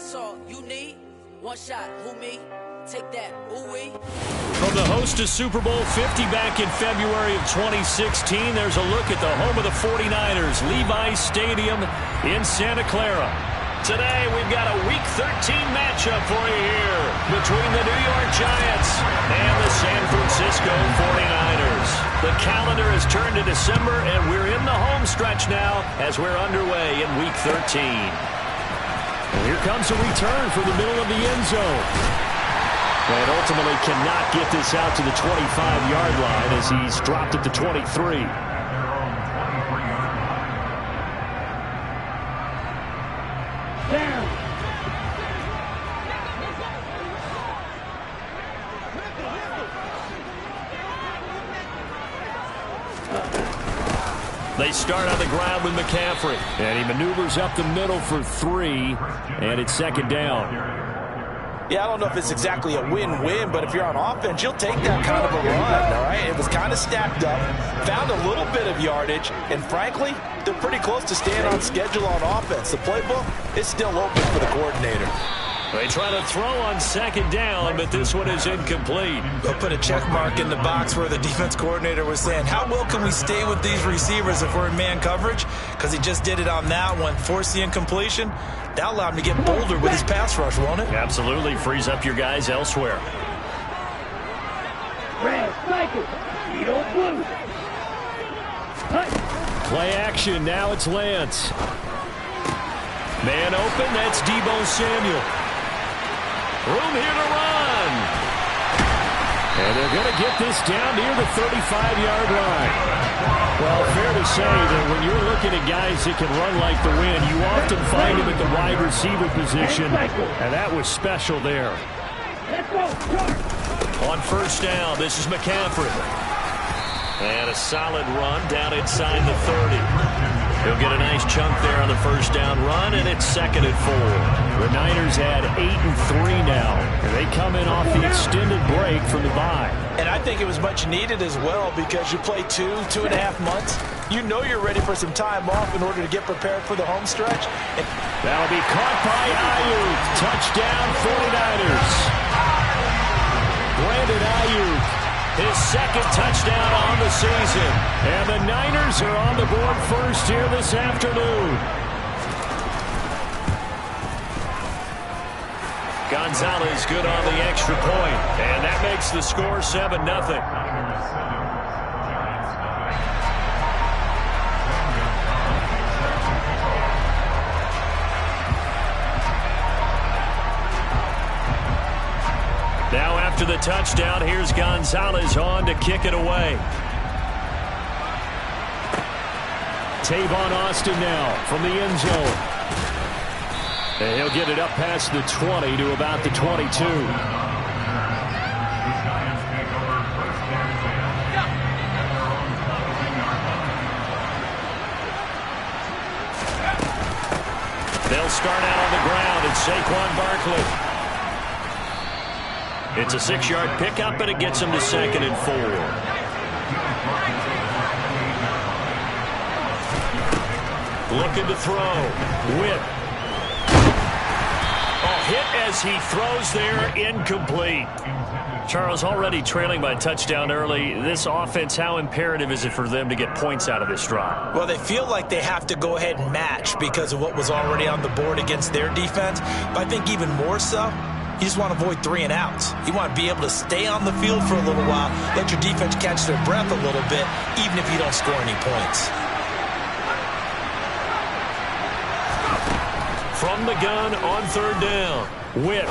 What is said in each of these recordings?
That's all you need. One shot, who me? Take that, ooh wee. From the host of Super Bowl 50 back in February of 2016, there's a look at the home of the 49ers, Levi's Stadium in Santa Clara. Today, we've got a Week 13 matchup for you here between the New York Giants and the San Francisco 49ers. The calendar has turned to December, and we're in the home stretch now as we're underway in Week 13. And here comes a return from the middle of the end zone. And ultimately cannot get this out to the 25-yard line as he's dropped at the 23. They start on the ground with McCaffrey. And he maneuvers up the middle for 3, and it's second down. Yeah, I don't know if it's exactly a win-win, but if you're on offense, you'll take that kind of a run, all right? It was kind of stacked up, found a little bit of yardage, and frankly, they're pretty close to staying on schedule on offense. The playbook is still open for the coordinator. They try to throw on second down, but this one is incomplete. They'll put a check mark in the box where the defense coordinator was saying, how well can we stay with these receivers if we're in man coverage? Because he just did it on that one, forced the incompletion. That allowed him to get bolder with his pass rush, won't it? Absolutely. Frees up your guys elsewhere. Red, cycle, Edo blue. Play action. Now it's Lance. Man open. That's Deebo Samuel. Room here to run. And they're going to get this down near the 35-yard line. Well, fair to say that when you're looking at guys that can run like the wind, you often find them at the wide receiver position, and that was special there. On first down, this is McCaffrey. And a solid run down inside the 30. He'll get a nice chunk there on the first down run, and it's second and 4. The Niners had 8 and 3 now, and they come in off the extended break from the bye. And I think it was much needed as well because you play 2.5 months. You know you're ready for some time off in order to get prepared for the home stretch. And that'll be caught by Ayuk. Touchdown 49ers. Brandon Ayuk. His second touchdown on the season. And the Niners are on the board first here this afternoon. Gonzalez good on the extra point. And that makes the score 7-0. Now after the touchdown, here's Gonzalez on to kick it away. Tavon Austin now from the end zone. And he'll get it up past the 20 to about the 22. They'll start out on the ground, and Saquon Barkley. It's a 6-yard pickup, but it gets him to second and 4. Looking to throw. Whip. Hit as he throws there, incomplete. Charles, already trailing by a touchdown early. This offense, how imperative is it for them to get points out of this drive? Well, they feel like they have to go ahead and match because of what was already on the board against their defense. But I think even more so, you just want to avoid 3 and outs. You want to be able to stay on the field for a little while, let your defense catch their breath a little bit, even if you don't score any points. From the gun on third down. Whip.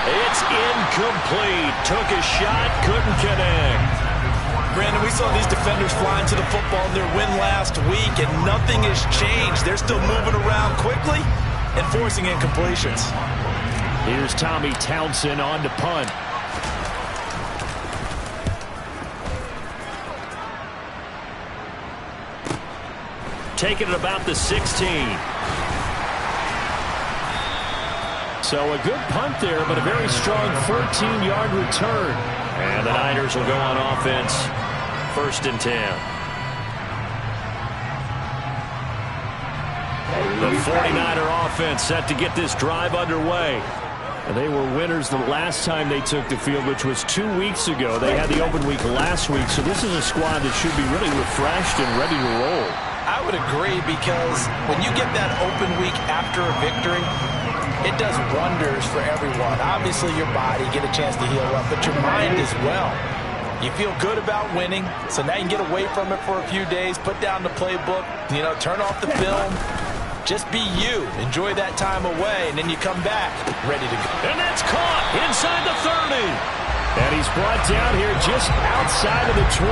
It's incomplete. Took a shot, couldn't connect. Brandon, we saw these defenders flying to the football in their win last week, and nothing has changed. They're still moving around quickly and forcing incompletions. Here's Tommy Townsend on to punt. Taking it about the 16. So a good punt there, but a very strong 14-yard return. And the Niners will go on offense, 1st and 10. The 49er offense set to get this drive underway. They were winners the last time they took the field, which was 2 weeks ago. They had the open week last week, so this is a squad that should be really refreshed and ready to roll. I would agree, because when you get that open week after a victory, it does wonders for everyone. Obviously, your body, get a chance to heal up, but your mind as well. You feel good about winning, so now you can get away from it for a few days, put down the playbook, turn off the film. Just be you. Enjoy that time away, and then you come back ready to go. And that's caught inside the 30. And he's brought down here just outside of the 20.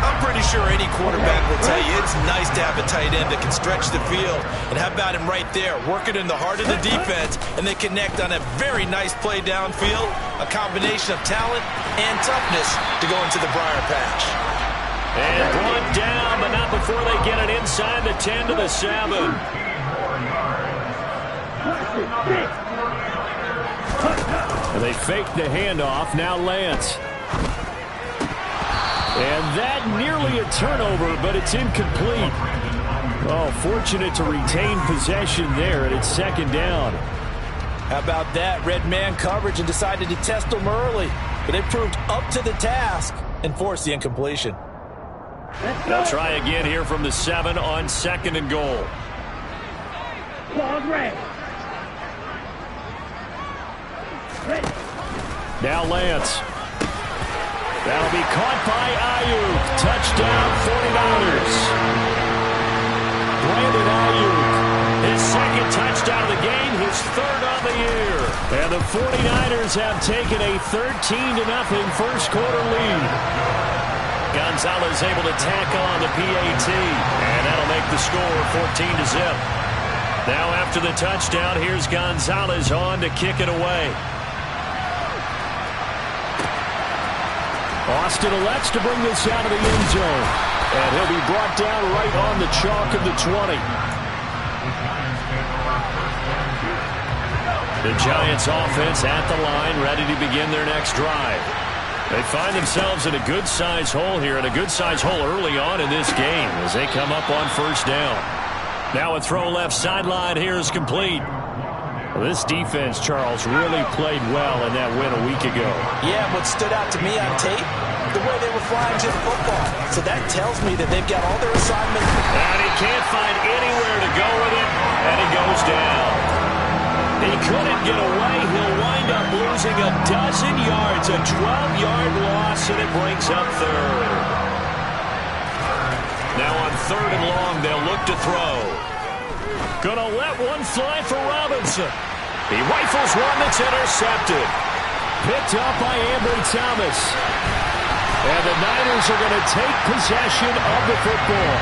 I'm pretty sure any quarterback will tell you it's nice to have a tight end that can stretch the field. And how about him right there, working in the heart of the defense, and they connect on a very nice play downfield, a combination of talent and toughness to go into the briar patch. And brought down, but not before they get it inside the 10 to the 7. And they fake the handoff. Now Lance. And that nearly a turnover, but it's incomplete. Oh, fortunate to retain possession there, and it's second down. How about that? Red man coverage and decided to test them early. But they proved up to the task and forced the incompletion. They'll try again here from the 7 on 2nd and goal. Now Lance. That'll be caught by Ayuk. Touchdown 49ers. Brandon Ayuk. His second touchdown of the game, his third on the year. And the 49ers have taken a 13-0 first quarter lead. Gonzalez able to tack on the PAT, and that'll make the score 14-0. Now after the touchdown, here's Gonzalez on to kick it away. Austin elects to bring this out of the end zone, and he'll be brought down right on the chalk of the 20. The Giants offense at the line, ready to begin their next drive. They find themselves in a good-sized hole here, and a good-sized hole early on in this game as they come up on first down. Now a throw left sideline here is complete. Well, this defense, Charles, really played well in that win a week ago. Yeah, what stood out to me on tape, the way they were flying to the football. So that tells me that they've got all their assignments. And he can't find anywhere to go with it, and he goes down. He couldn't get away. He'll wind up losing a dozen yards, a 12-yard loss, and it brings up third. Now on 3rd and long, they'll look to throw. Gonna let one fly for Robinson. He rifles one that's intercepted. Picked up by Ambry Thomas. And the Niners are going to take possession of the football.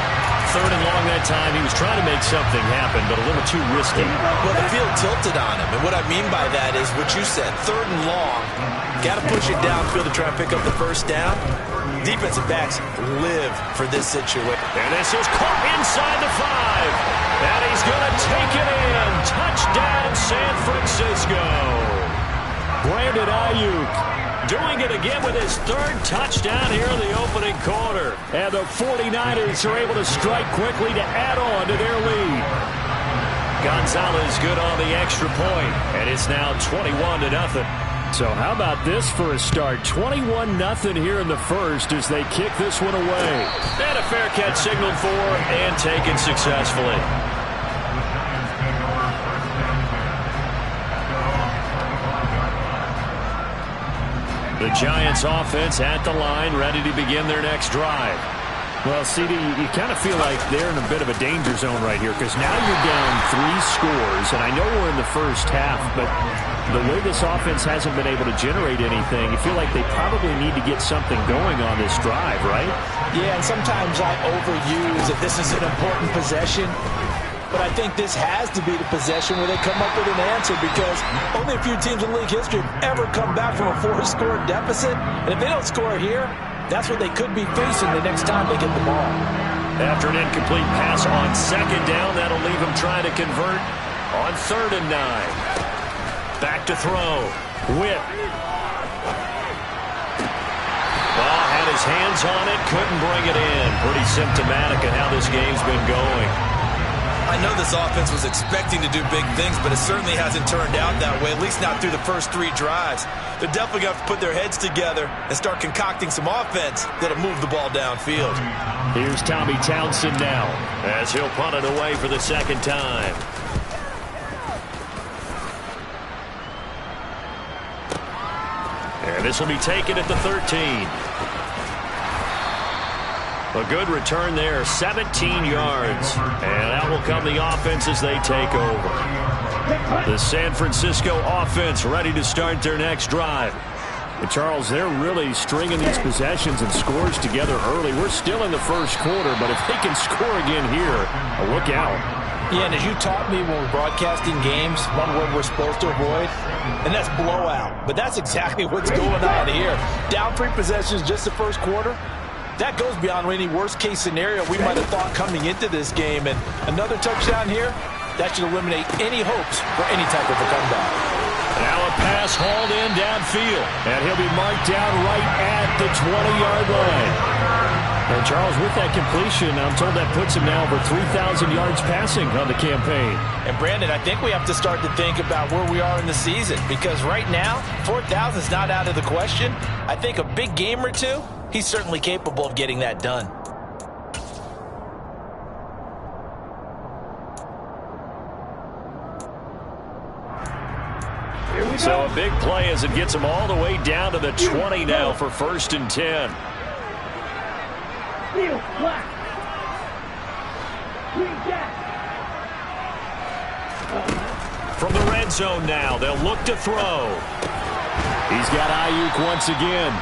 3rd and long that time. He was trying to make something happen, but a little too risky. Well, the field tilted on him. And what I mean by that is what you said. 3rd and long. Got to push it downfield to try and pick up the first down. Defensive backs live for this situation. And this is caught inside the 5. And he's going to take it in. Touchdown, San Francisco. Brandon Ayuk doing it again with his 3rd touchdown here in the opening quarter. And the 49ers are able to strike quickly to add on to their lead. Gonzalez good on the extra point, and it's now 21-0. So how about this for a start? 21-0 here in the first as they kick this one away. And a fair catch signaled for and taken successfully. The Giants offense at the line, ready to begin their next drive. Well, CD, you kind of feel like they're in a bit of a danger zone right here because now you're down 3 scores, and I know we're in the first half, but the way this offense hasn't been able to generate anything, you feel like they probably need to get something going on this drive, right? Yeah, and sometimes I overuse if this is an important possession. But I think this has to be the possession where they come up with an answer because only a few teams in league history have ever come back from a 4-score deficit. And if they don't score here, that's what they could be facing the next time they get the ball. After an incomplete pass on 2nd down, that'll leave them trying to convert on 3rd and 9. Back to throw. Witt. Well, had his hands on it, couldn't bring it in. Pretty symptomatic of how this game's been going. I know this offense was expecting to do big things, but it certainly hasn't turned out that way, at least not through the first 3 drives. They're definitely going to have to put their heads together and start concocting some offense that'll move the ball downfield. Here's Tommy Townsend now as he'll punt it away for the second time. And this will be taken at the 13. A good return there, 17 yards. And out will come the offense as they take over. The San Francisco offense ready to start their next drive. And Charles, they're really stringing these possessions and scores together early. We're still in the first quarter, but if they can score again here, look out. Yeah, and as you taught me when we're broadcasting games, one word we're supposed to avoid, and that's blowout. But that's exactly what's going on here. Down 3 possessions just the first quarter. That goes beyond any worst-case scenario we might have thought coming into this game. And another touchdown here, that should eliminate any hopes for any type of a comeback. Now a pass hauled in downfield, and he'll be marked down right at the 20-yard line. And Charles, with that completion, I'm told that puts him now over 3,000 yards passing on the campaign. And Brandon, I think we have to start to think about where we are in the season, because right now, 4,000 is not out of the question. I think a big game or two, he's certainly capable of getting that done. So a big play as it gets him all the way down to the 20 now for 1st and 10. From the red zone now, they'll look to throw. He's got Ayuk once again.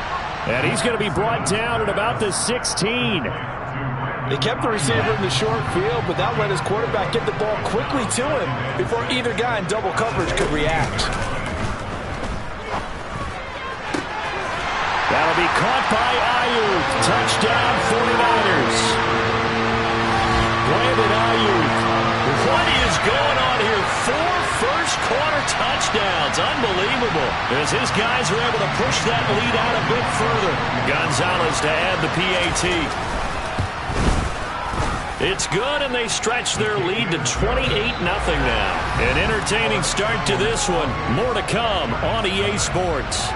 And he's going to be brought down at about the 16. They kept the receiver in the short field, but that let his quarterback get the ball quickly to him before either guy in double coverage could react. That'll be caught by Ayuk. Touchdown 49ers. Brandon Ayuk. What is going on here? 4 first-quarter touchdowns. Unbelievable. As his guys are able to push that lead out a bit further. Gonzalez to add the PAT. It's good, and they stretch their lead to 28-0 now. An entertaining start to this one. More to come on EA Sports.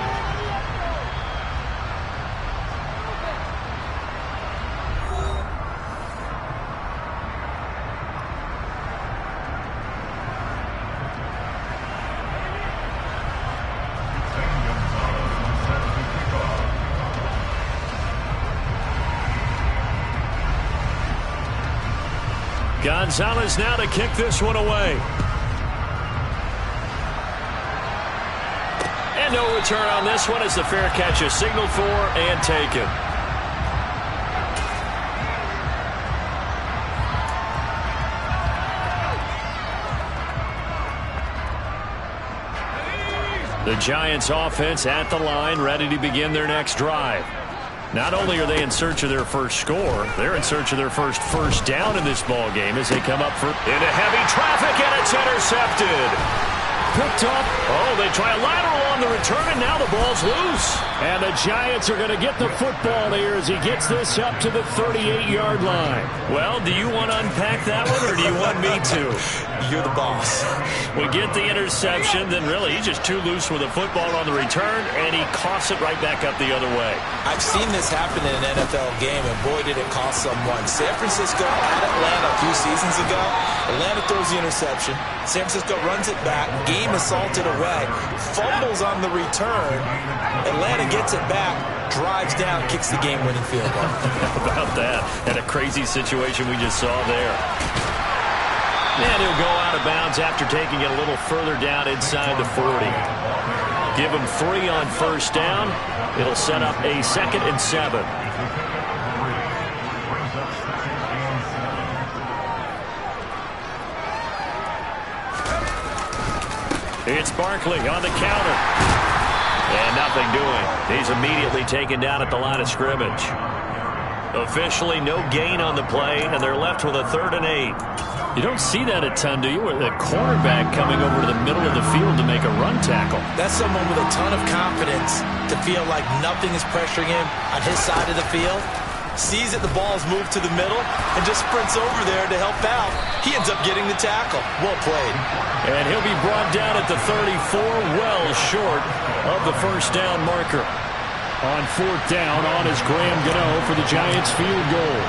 Gonzalez now to kick this one away. And no return on this one as the fair catch is signaled for and taken. The Giants offense at the line, ready to begin their next drive. Not only are they in search of their first score, they're in search of their first down in this ball game as they come up into heavy traffic, and it's intercepted. Picked up. Oh, they try a lateral on the return, and now the ball's loose. And the Giants are going to get the football here as he gets this up to the 38-yard line. Well, do you want to unpack that one, or do you want me to? You're the boss. We get the interception, then really he's just too loose with the football on the return, and he coughs it right back up the other way. I've seen this happen in an NFL game, and boy, did it cost someone. San Francisco at Atlanta a few seasons ago. Atlanta throws the interception. San Francisco runs it back. Game is salted away. Fumbles on the return. Atlanta gets it back. Drives down, kicks the game-winning field goal. How about that? And a crazy situation we just saw there. And he'll go out of bounds after taking it a little further down inside the 40. Give him 3 on first down. It'll set up a 2nd and 7. It's Barkley on the counter. And nothing doing. He's immediately taken down at the line of scrimmage. Officially no gain on the play, and they're left with a 3rd and 8. You don't see that a ton, do you? With a cornerback coming over to the middle of the field to make a run tackle. That's someone with a ton of confidence to feel like nothing is pressuring him on his side of the field. sees that the ball is moved to the middle, and just sprints over there to help out. He ends up getting the tackle. Well played. And he'll be brought down at the 34, well short of the first down marker. On fourth down, on is Graham Gano for the Giants field goal.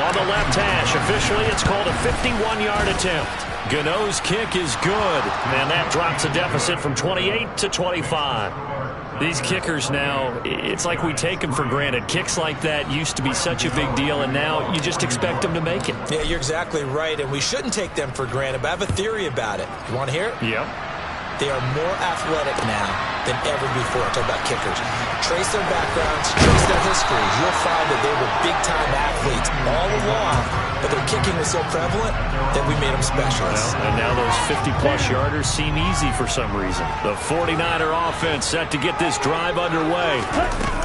On the left hash, officially it's called a 51-yard attempt. Gano's kick is good, and that drops a deficit from 28 to 25. These kickers now, it's like we take them for granted. Kicks like that used to be such a big deal, and now you just expect them to make it. Yeah, you're exactly right, and we shouldn't take them for granted, but I have a theory about it. You want to hear it? Yep. They are more athletic now than ever before. Talk about kickers. Trace their backgrounds, trace their histories. You'll find that they were big-time athletes all along, but their kicking was so prevalent that we made them specialists. Well, and now those 50-plus yarders seem easy for some reason. The 49er offense set to get this drive underway.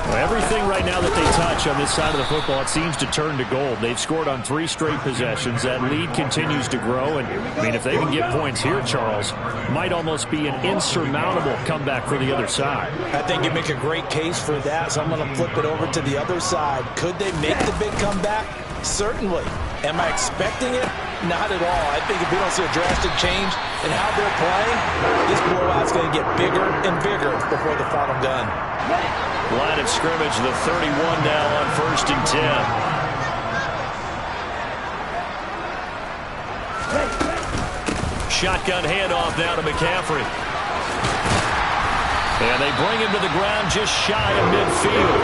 Well, everything right now that they touch on this side of the football, it seems to turn to gold. They've scored on 3 straight possessions. That lead continues to grow, and I mean, if they can get points here, Charles, might almost be an insurmountable comeback for the other side. I think you make a great case for that, so I'm going to flip it over to the other side. Could they make the big comeback? Certainly. Am I expecting it? Not at all. I think if we don't see a drastic change in how they're playing, this blowout's going to get bigger and bigger before the final gun. Line of scrimmage, the 31 now on 1st and 10. Shotgun handoff now to McCaffrey. And they bring him to the ground just shy of midfield.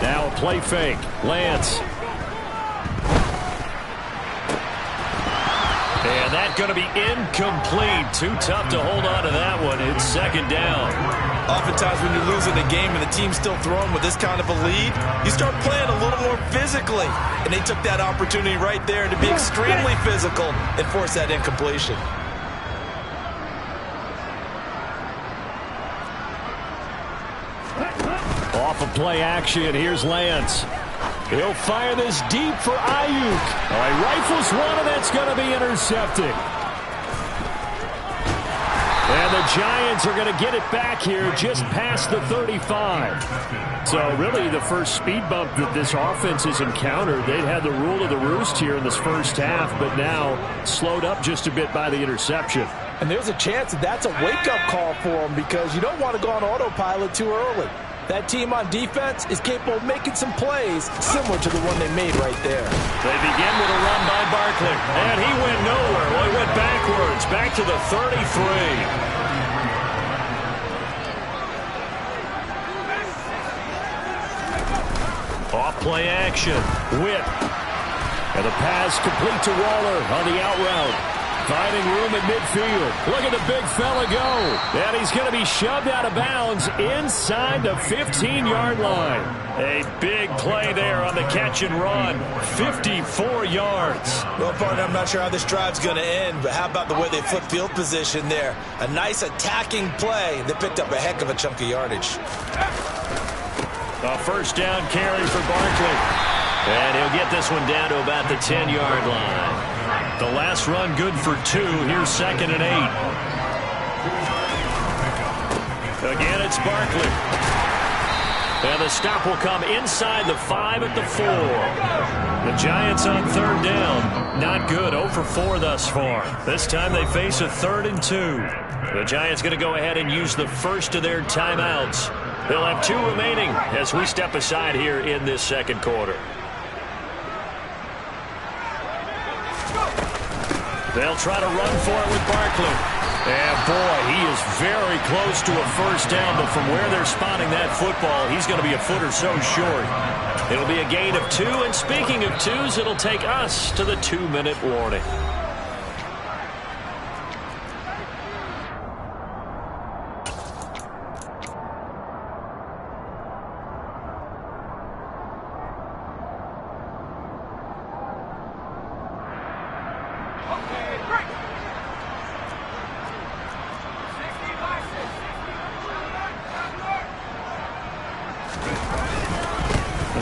Now a play fake. Lance. And that's going to be incomplete. Too tough to hold on to that one. It's second down. Oftentimes when you're losing a game and the team's still throwing with this kind of a lead, you start playing a little more physically. And they took that opportunity right there to be extremely physical and force that incompletion. Off of play action, here's Lance. He'll fire this deep for Ayuk. All right, rifles one, and that's going to be intercepted. And the Giants are going to get it back here just past the 35. So really the first speed bump that this offense has encountered. They'd had the rule of the roost here in this first half, but now slowed up just a bit by the interception. And there's a chance that that's a wake-up call for them because you don't want to go on autopilot too early. That team on defense is capable of making some plays similar to the one they made right there. They begin with a run by Barkley. And he went nowhere. Well, he went backwards, back to the 33. Off play action. Whip. And the pass complete to Waller on the out route. Finding room at midfield. Look at the big fella go. And he's going to be shoved out of bounds inside the 15-yard line. A big play there on the catch and run. 54 yards. Well, partner, I'm not sure how this drive's going to end, but how about the way they flip field position there? A nice attacking play that picked up a heck of a chunk of yardage. A first down carry for Barkley. And he'll get this one down to about the 10-yard line. The last run good for 2. Here's 2nd and 8. Again, it's Barkley. And the stop will come inside the 5 at the 4. The Giants on 3rd down. Not good. 0 for 4 thus far. This time they face a 3rd and 2. The Giants going to go ahead and use the first of their timeouts. They'll have 2 remaining as we step aside here in this second quarter. They'll try to run for it with Barkley. And, boy, he is very close to a first down, but from where they're spotting that football, he's going to be a foot or so short. It'll be a gain of 2, and speaking of 2s, it'll take us to the 2-minute warning.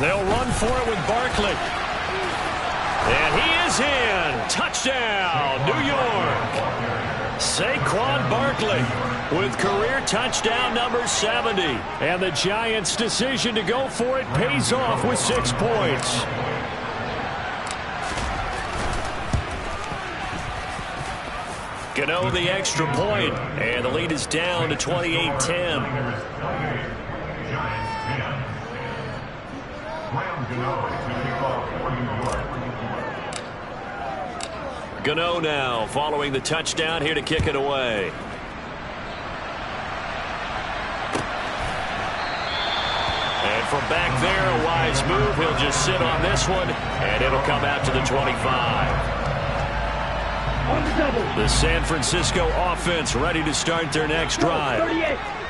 They'll run for it with Barkley. And he is in. Touchdown, New York. Saquon Barkley with career touchdown number 70. And the Giants' decision to go for it pays off with 6 points. Gano the extra point, and the lead is down to 28-10. Gano now following the touchdown here to kick it away. And from back there, a wise move. He'll just sit on this one, and it'll come out to the 25. The San Francisco offense ready to start their next drive.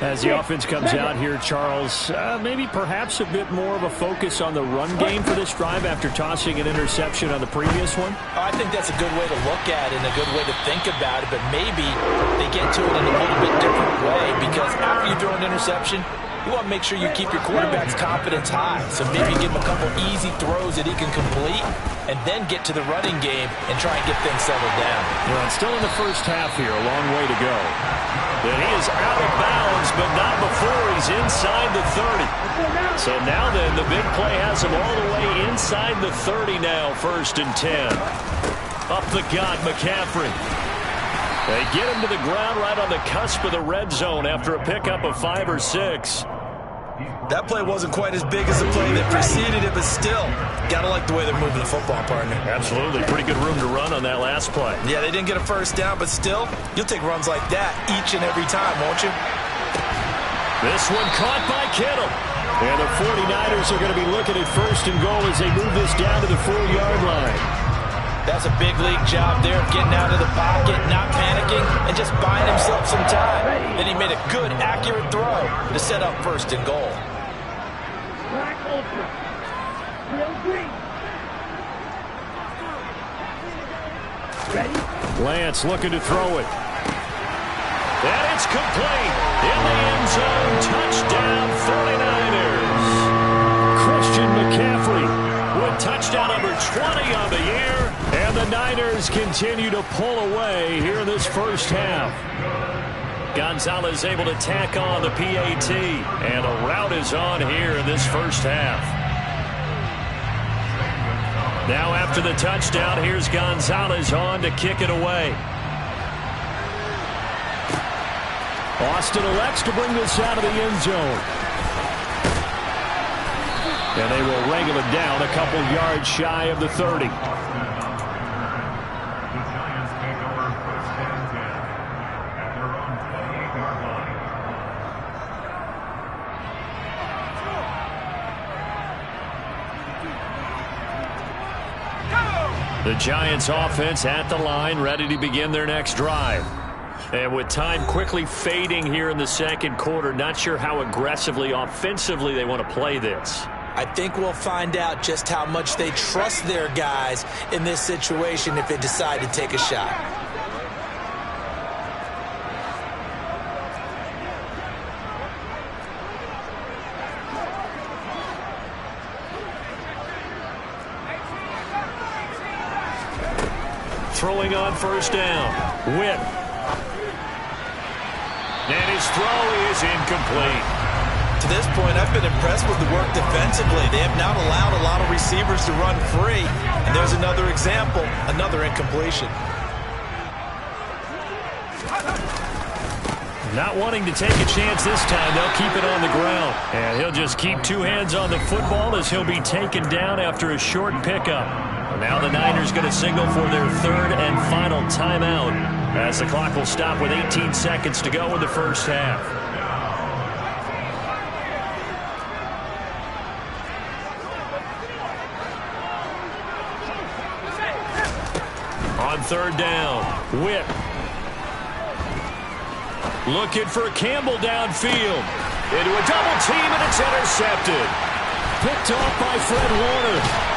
As the offense comes out here, Charles, maybe perhaps a bit more of a focus on the run game for this drive after tossing an interception on the previous one? I think that's a good way to look at it and a good way to think about it, but maybe they get to it in a little bit different way, because after you throw an interception, you want to make sure you keep your quarterback's confidence high. So maybe give him a couple easy throws that he can complete and then get to the running game and try and get things settled down. Well, it's still in the first half here, a long way to go. But he is out of bounds, but not before he's inside the 30. So now then, the big play has him all the way inside the 30 now, 1st and 10. Up the gut, McCaffrey. They get him to the ground right on the cusp of the red zone after a pickup of 5 or 6. That play wasn't quite as big as the play that preceded it, but still, gotta like the way they're moving the football, partner. Absolutely. Pretty good room to run on that last play. Yeah, they didn't get a first down, but still, you'll take runs like that each and every time, won't you? This one caught by Kittle. And the 49ers are going to be looking at 1st and goal as they move this down to the 4-yard line. That's a big league job there of getting out of the pocket, not panicking, and just buying himself some time. Then he made a good, accurate throw to set up 1st and goal. Lance looking to throw it. And it's complete. In the end zone, touchdown 49ers. Christian McCaffrey with touchdown number 20 on the year. And the Niners continue to pull away here in this first half. Gonzalez able to tack on the PAT. And a rout is on here in this first half. Now after the touchdown, here's Gonzalez on to kick it away. Austin elects to bring this out of the end zone. And they will wrangle it down a couple yards shy of the 30. The Giants offense at the line, ready to begin their next drive. And with time quickly fading here in the second quarter, not sure how aggressively, offensively they want to play this. I think we'll find out just how much they trust their guys in this situation if they decide to take a shot. Throwing on 1st down. Whip. And his throw is incomplete. To this point, I've been impressed with the work defensively. They have not allowed a lot of receivers to run free. And there's another example, another incompletion. Not wanting to take a chance this time, they'll keep it on the ground. And he'll just keep 2 hands on the football as he'll be taken down after a short pickup. And now the Niners going to signal for their 3rd and final timeout as the clock will stop with 18 seconds to go in the first half. On 3rd down, Whip. Looking for Campbell downfield. Into a double team, and it's intercepted. Picked off by Fred Warner.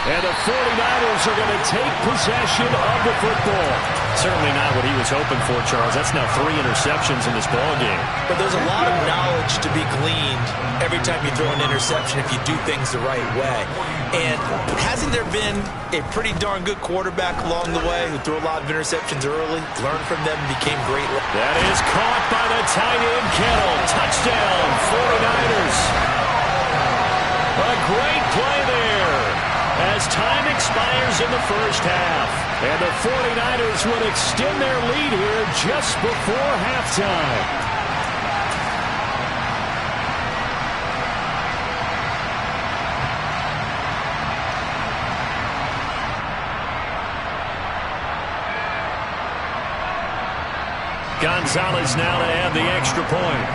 And the 49ers are going to take possession of the football. Certainly not what he was hoping for, Charles. That's now 3 interceptions in this ballgame. But there's a lot of knowledge to be gleaned every time you throw an interception if you do things the right way. And hasn't there been a pretty darn good quarterback along the way who threw a lot of interceptions early, learned from them, and became great? That is caught by the tight end, Kittle. Touchdown, 49ers. A great play there as time expires in the first half. And the 49ers would extend their lead here just before halftime. Gonzalez now to add the extra point.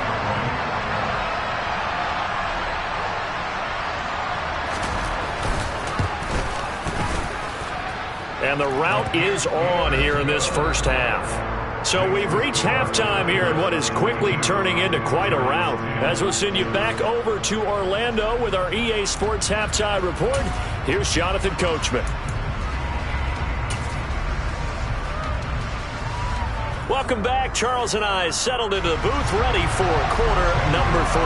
And the route is on here in this first half. So we've reached halftime here in what is quickly turning into quite a rout. As we'll send you back over to Orlando with our EA Sports Halftime Report, here's Jonathan Coachman. Welcome back. Charles and I settled into the booth, ready for quarter number 3.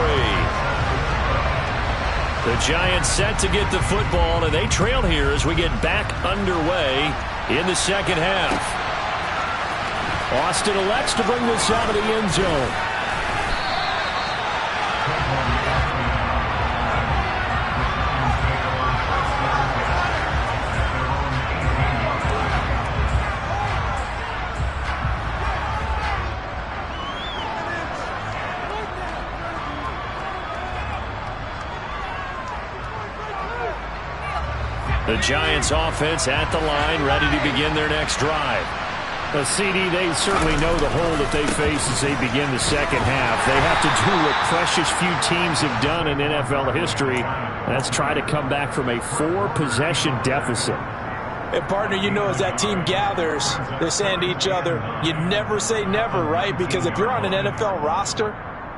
The Giants set to get the football, and they trail here as we get back underway in the second half. Austin elects to bring this out of the end zone. The Giants offense at the line, ready to begin their next drive. CD, they certainly know the hole that they face as they begin the second half. They have to do what precious few teams have done in NFL history. That's try to come back from a 4-possession deficit. And, partner, you know, as that team gathers, they're saying to each other, you never say never, right? Because if you're on an NFL roster,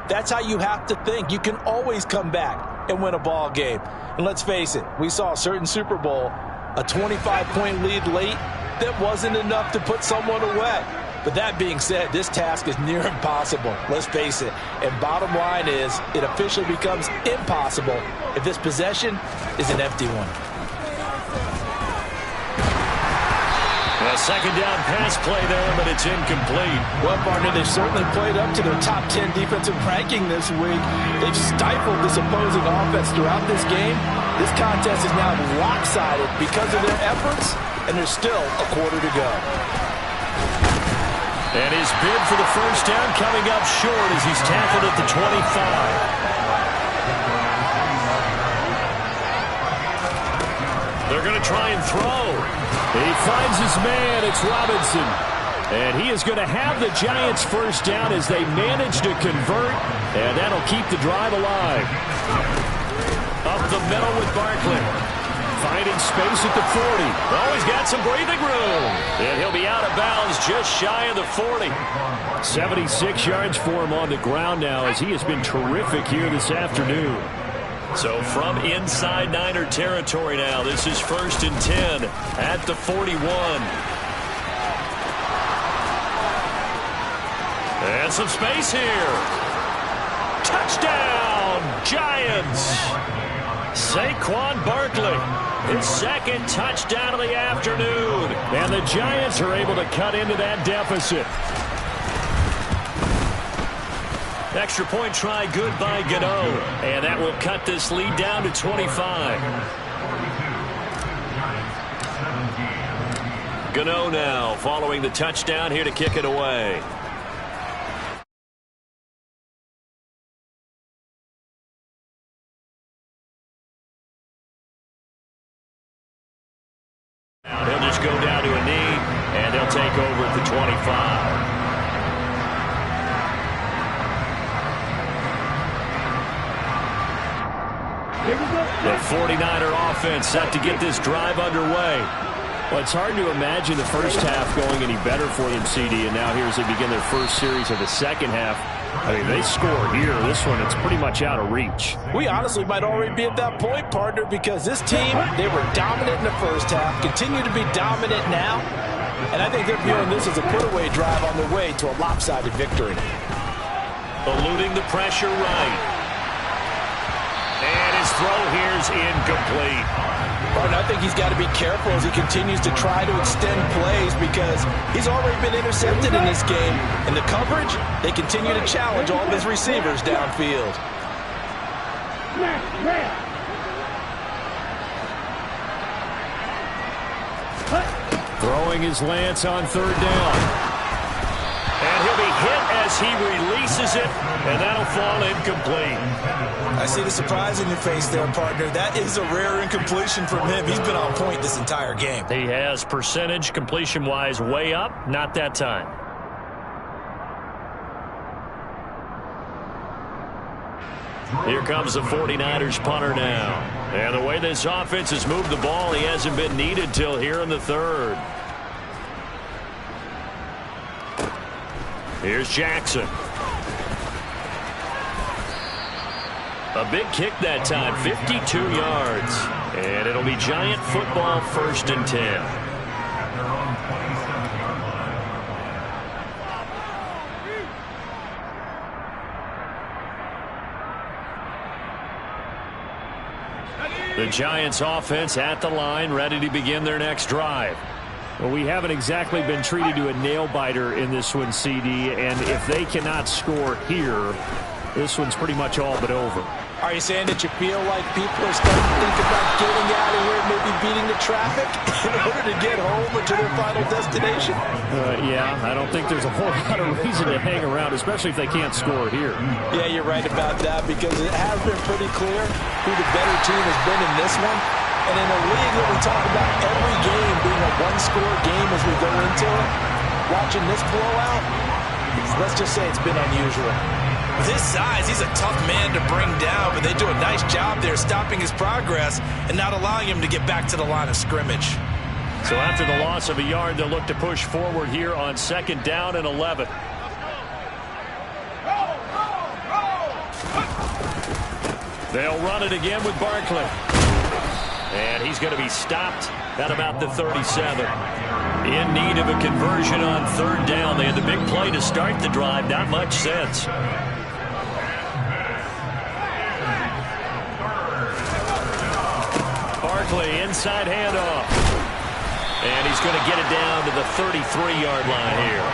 that's how you have to think. You can always come back and win a ball game. And let's face it, we saw a certain Super Bowl, a 25-point lead late, that wasn't enough to put someone away. But that being said, this task is near impossible. Let's face it. And bottom line is, it officially becomes impossible if this possession is an empty one. A second down pass play there, but it's incomplete. Well, partner, they've certainly played up to their top 10 defensive ranking this week. They've stifled this opposing offense throughout this game. This contest is now lopsided because of their efforts, and there's still a quarter to go. And his bid for the first down coming up short as he's tackled at the 25. They're going to try and throw. He finds his man. It's Robinson. And he is going to have the Giants first down as they manage to convert. And that'll keep the drive alive. Up the middle with Barkley. Finding space at the 40. Oh, he's got some breathing room. And he'll be out of bounds just shy of the 40. 76 yards for him on the ground now as he has been terrific here this afternoon. So from inside Niner territory now, this is 1st and 10 at the 41. And some space here. Touchdown, Giants. Saquon Barkley, his second touchdown of the afternoon. And the Giants are able to cut into that deficit. Extra point try good by Gano. And that will cut this lead down to 25. Gano now following the touchdown here to kick it away. He'll just go down to a knee, and they'll take over at the 25. The 49er offense set to get this drive underway. Well, it's hard to imagine the first half going any better for them, CD, and now here as they begin their first series of the second half. I mean, they score here. This one, it's pretty much out of reach. We honestly might already be at that point, partner, because this team, they were dominant in the first half, continue to be dominant now, and I think they're viewing this as a put-away drive on their way to a lopsided victory. Eluding the pressure right. And his throw here's incomplete. I think he's got to be careful as he continues to try to extend plays because he's already been intercepted in this game. And the coverage, they continue to challenge all of his receivers downfield. Throwing his lance on third down. And he'll be hit as he releases it, and that'll fall incomplete. I see the surprise in your face there, partner. That is a rare incompletion from him. He's been on point this entire game. He has percentage completion-wise way up, not that time. Here comes the 49ers punter now. And the way this offense has moved the ball, he hasn't been needed till here in the third. Here's Jackson. A big kick that time, 52 yards. And it'll be Giant football, 1st and 10. The Giants offense at the line, ready to begin their next drive. Well, we haven't exactly been treated to a nail-biter in this one, CD, and if they cannot score here, this one's pretty much all but over. Are you saying that you feel like people are starting to think about getting out of here, maybe beating the traffic in order to get home or to their final destination? Yeah, I don't think there's a whole lot of reason to hang around, especially if they can't score here. Yeah, you're right about that because it has been pretty clear who the better team has been in this one. And in a league where we talk about every game being a one-score game as we go into it, watching this blowout, let's just say it's been unusual. With his size, he's a tough man to bring down, but they do a nice job there stopping his progress and not allowing him to get back to the line of scrimmage. So after the loss of a yard, they'll look to push forward here on 2nd down and 11. They'll run it again with Barkley. And he's going to be stopped at about the 37. In need of a conversion on 3rd down. They had the big play to start the drive. Not much sense. Barkley, inside handoff. And he's going to get it down to the 33-yard line here.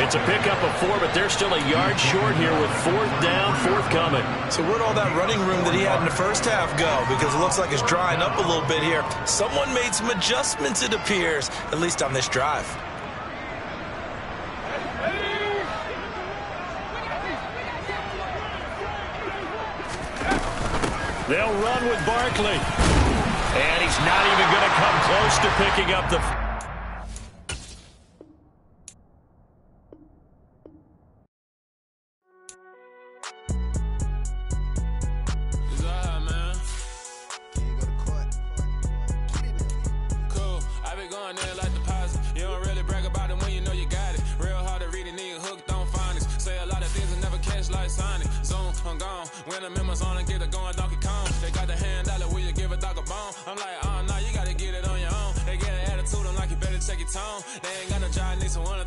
It's a pickup of 4, but they're still a yard short here with 4th down, forthcoming. So where'd all that running room that he had in the first half go? Because it looks like it's drying up a little bit here. Someone made some adjustments, it appears, at least on this drive. They'll run with Barkley. And he's not even going to come close to picking up the... Cool. I be going there like deposit. You don't really brag about it when you know you got it. Real hard to read a nigga hooked on phonics. Say a lot of things and never catch like Sonic. Zoom, I'm gone. When the members on and get it going Donkey Kong. They got the hand dollar, will you give a dog a bone? I'm like, oh no, you gotta get it on your own. They get an attitude, I'm like, you better check your tone. They ain't got no job, need someone to